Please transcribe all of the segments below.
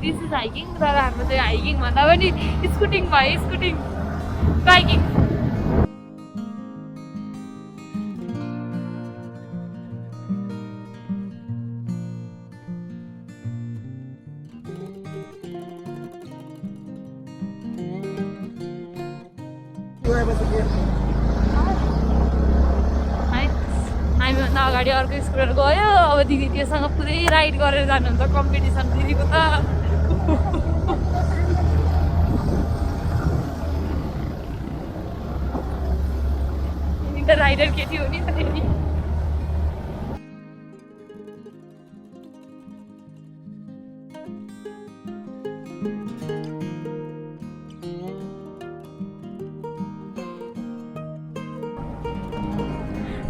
This is hiking, तर हाम्रो चाहिँ हाइकिङ भन्दा पनि स्कुटिङ भयो स्कुटिङ बाइकिङ हामीभन्दा अगाडि अर्को स्कुटर गयो अब दिदी त्योसँग पुरै राइड गरेर जानुहुन्छ कम्पिटिसन दिदीको त राइडर केटी हो नि त फेरि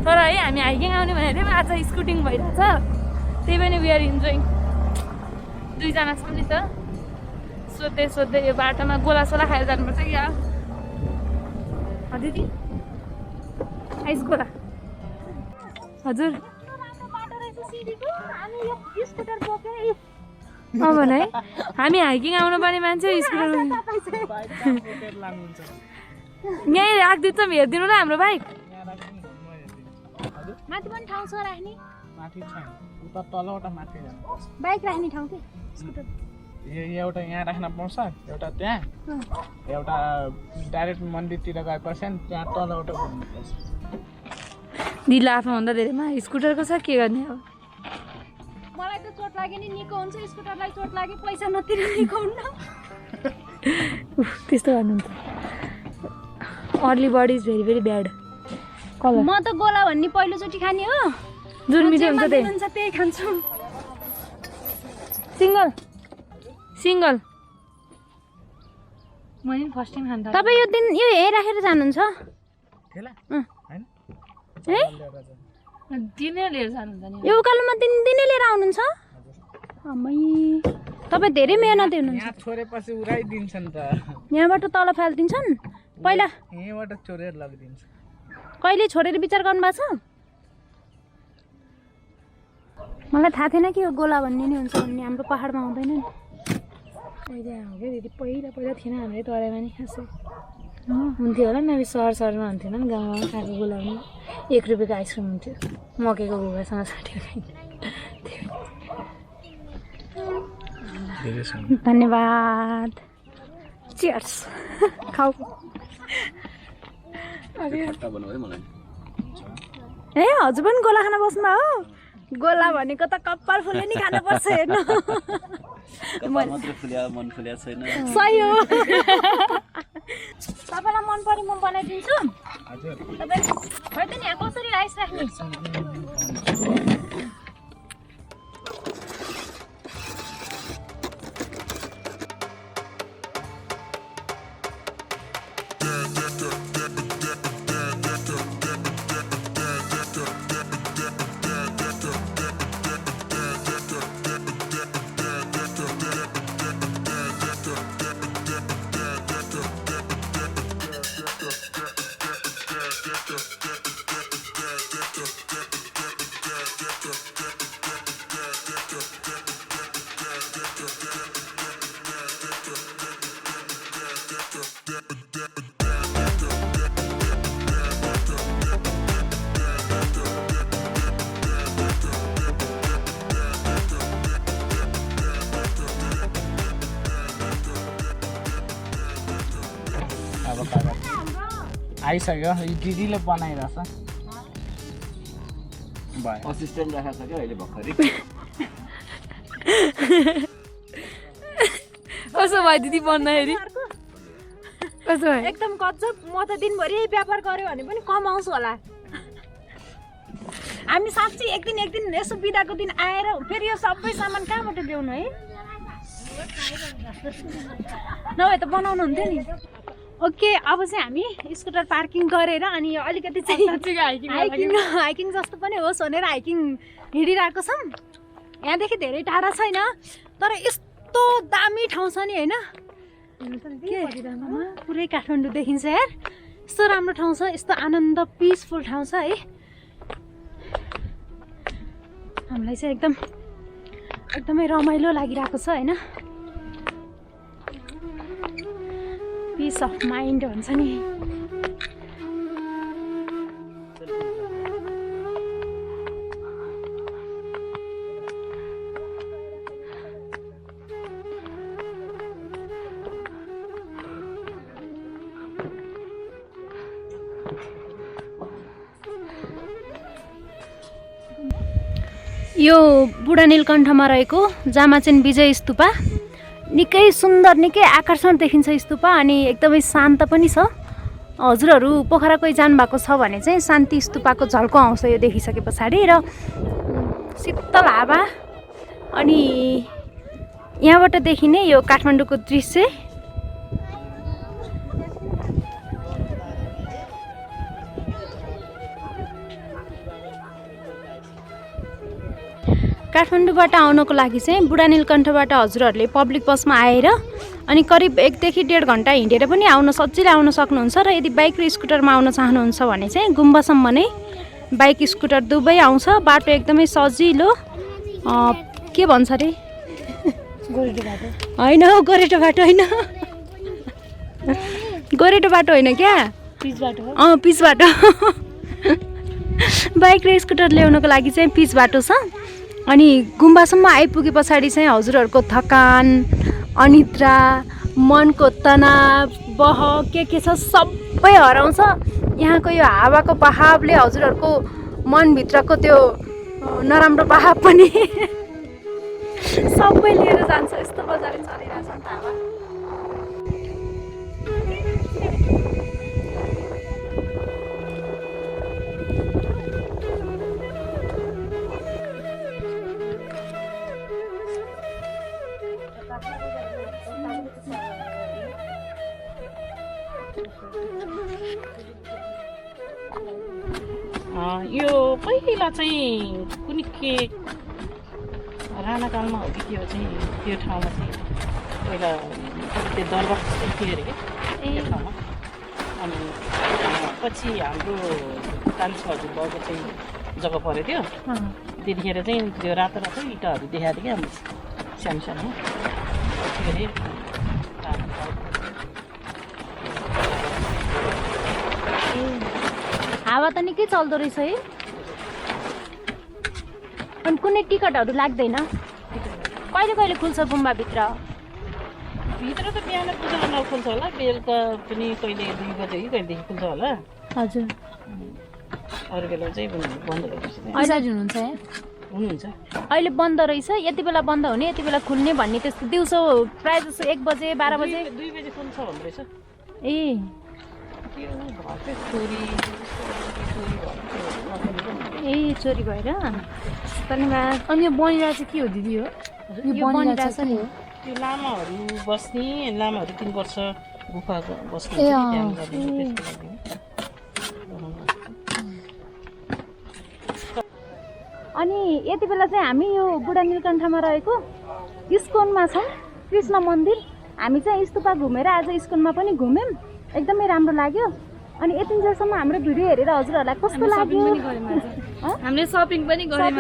तर है हामी हाइकिङ आउने भनेको थियौँ आज स्कुटिङ भइरहेछ त्यही पनि वी आर इन्जोइङ दुईजना छौँ नि त सोध्दै सोध्दै यो बाटोमा गोलासोला खाएर जानुपर्छ क्या दिदी आइस गोला हजुर भने है हामी हाइकिङ आउनु पर्ने मान्छे स्कुटर यहीँ राखिदिन्छौँ हेरिदिनु ल हाम्रो बाइक माथि पनि ठाउँ छ राख्ने माथि छैन उता तलबाट माथि जानुपर्छ बाइक राख्ने ठाउँ के स्कुटर एउटा यहाँ राख्न पाउँछ एउटा त्यहाँ एउटा डाइरेक्ट मन्दिरतिर गएपछि त्यहाँ तलबाट घुम्नुपर्छ दिदीले आफूभन्दा धेरैमा स्कुटरको छ के गर्ने अब मलाई त चोट लाग्यो नि निको हुन्छ स्कुटरलाई चोट लाग्यो पैसा नतिर्ने निको हुन्न त्यस्तो गर्नुहुन्छ early body is very very bad म त गोला भन्ने पहिलोचोटि खाने हो जुन मिठो हुन्छ त्यही खान्छु सिङ्गल सिङ्गल मैले फर्स्ट टाइम खान्छु तपाईँ यो दिन यो हे राखेर जानुहुन्छ दिनै लिएर जानुहुन्छ नि यो उकालोमा दिनै लिएर आउनुहुन्छ तपाईँ धेरै मेहनती हुनुहुन्छ यहाँ छोडेपछि उडाइदिन्छ नि त यहाँबाट तल फालिदिन्छन् पहिला यहीँबाट चोरेर लगिदिन्छ कहिले छोडेर विचार गर्नुभएको छ मलाई थाहा थिएन कि यो गोला भन्ने नि हुन्छ भन्ने हाम्रो पहाडमा हुँदैन नि पहिला हो क्या दिदी पहिला थिएन हाम्रै तराईमा नि खासै हुन्थ्यो होला नि अब सहरमा हुन्थेन नि गाउँमा खाएको गोला पनि 1 रुपियाँको आइसक्रिम हुन्थ्यो मकैको भुगासँग साटेको धन्यवाद चियर्स खाऊ ए हजुर पनि गोला खान बस्नु हो गोला भनेको त कपाल फुले नि खानुपर्छ हेर्नु सही हो तपाईँलाई मन पऱ्यो म बनाइदिन्छु तपाईँ खै त नि यहाँ कसरी राइस राख्ने Yeah. अब कागज आइसक्यो यो दिदीले बनाइरहेछ भयो असिस्टेन्ट राखेको छ क्या अहिले भर्खरै कसो भयो दिदी बन्दाखेरि कसो भयो एकदम गजब म त दिनभरि यही व्यापार गऱ्यो भने पनि कमाउँछु होला हामी साँच्ची एक दिन यसो बिदाको दिन आएर फेरि यो सबै सामान कहाँबाट ल्याउनु है नभए त बनाउनु हुन्थ्यो नि ओके अब चाहिँ हामी स्कुटर पार्किङ गरेर अनि यो अलिकति चाहिँ हाइकिङ जस्तो पनि होस् भनेर हाइकिङ हिँडिरहेको छौँ यहाँदेखि धेरै टाढा छैन तर यस्तो दामी ठाउँ छ नि होइन पुरै काठमाडौँ देखिन्छ यार यस्तो राम्रो ठाउँ छ यस्तो आनन्द पिसफुल ठाउँ छ है हामीलाई चाहिँ एकदमै रमाइलो लागिरहेको छ होइन पिस अफ माइन्ड हुन्छ नि यो बुढा नीलकण्ठमा रहेको जामाचेन विजय स्तुपा निकै सुन्दर निकै आकर्षण देखिन्छ स्तुपा अनि एकदमै शान्त पनि छ हजुरहरू पोखरा कोही जानुभएको छ भने चाहिँ शान्ति स्तुपाको झल्को आउँछ यो देखिसके पछाडि र शीतल हावा अनि यहाँबाट देखिने यो काठमाडौँको दृश्य काठमाडौँबाट आउनको लागि चाहिँ बुढा नीलकण्ठबाट हजुरहरूले पब्लिक बसमा आएर अनि करिब 1 देखि 1.5 घन्टा हिँडेर पनि सजिलै आउन सक्नुहुन्छ र यदि बाइक र स्कुटरमा आउन चाहनुहुन्छ भने चाहिँ गुम्बासम्म नै बाइक स्कुटर दुवै आउँछ बाटो एकदमै सजिलो के भन्छ अरे गोरेटो बाटो होइन गोरेटो बाटो होइन गोरेटो बाटो होइन क्या पिच बाटो पिच बाटो बाइक र स्कुटर ल्याउनको लागि चाहिँ पिच बाटो छ अनि गुम्बासम्म आइपुगे पछाडि चाहिँ हजुरहरूको थकान अनिद्रा मनको तनाव बह के छ सबै हराउँछ यहाँको यो हावाको बहावले हजुरहरूको मनभित्रको त्यो नराम्रो बहाव पनि सबै लिएर जान्छ यस्तो मजाले चलिरहेछ नि त हावा यो पहिला चाहिँ कुनै के राणाकालमा हो कि के हो चाहिँ त्यो ठाउँमा चाहिँ पहिला त्यो दरबार जस्तै थियो अरे क्या त्यो ठाउँमा अनि पछि हाम्रो कान्छो हजुरबाउको चाहिँ जग्गा परेको थियो त्यतिखेर चाहिँ त्यो रातो रातो इँटाहरू देखाएको थियो क्या हाम्रो सानो सानो त्यतिखेर हावा त निकै चल्दो रहेछ है अनि कुनै टिकटहरू लाग्दैन कहिले कहिले खुल्छ गुम्बाभित्र भित्र त बिहान पूजा नखुल्छ होला बेलुका पनि कहिले 2 बजे कि कहिलेदेखि खुल्छ होला हजुर अरू बेला चाहिँ बन्द गर्छ हुनुहुन्छ अहिले बन्द रहेछ यति बेला बन्द हुने यति बेला खुल्ने भन्ने त्यस्तो दिउँसो प्रायः जस्तो 1 बजे 12 बजे 2 बजे खुल्छ भन्दै रहेछ ए चोरी भएर धन्यवाद अनि यो बनिरहेको चाहिँ के हो दिदी हो यो बनिरहेछ नि त्यो लामाहरू बस्ने लामाहरू 3 वर्ष गुफा बस्ने अनि यति बेला चाहिँ हामी यो बुढा नीलकण्ठमा रहेको इस्कोनमा छौँ कृष्ण मन्दिर हामी चाहिँ स्तुपा घुमेर आज इस्कोनमा पनि घुम्यौँ एकदमै राम्रो लाग्यो अनि यतिन्जेलसम्म हाम्रो भिडियो हेरेर हजुरहरूलाई कस्तो लाग्यो हामीले सपिङ पनि गऱ्यौँ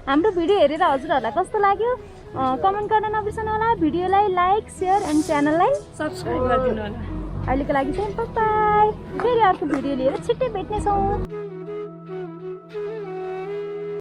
हाम्रो भिडियो हेरेर हजुरहरूलाई कस्तो लाग्यो कमेन्ट गर्न नबिर्सनु होला भिडियोलाई लाइक सेयर एन्ड च्यानललाई सब्स्क्राइब गरिदिनु होला अहिलेको लागि चाहिँ बाइ बाइ फेरि अर्को भिडियो लिएर छिट्टै भेट्नेछौँ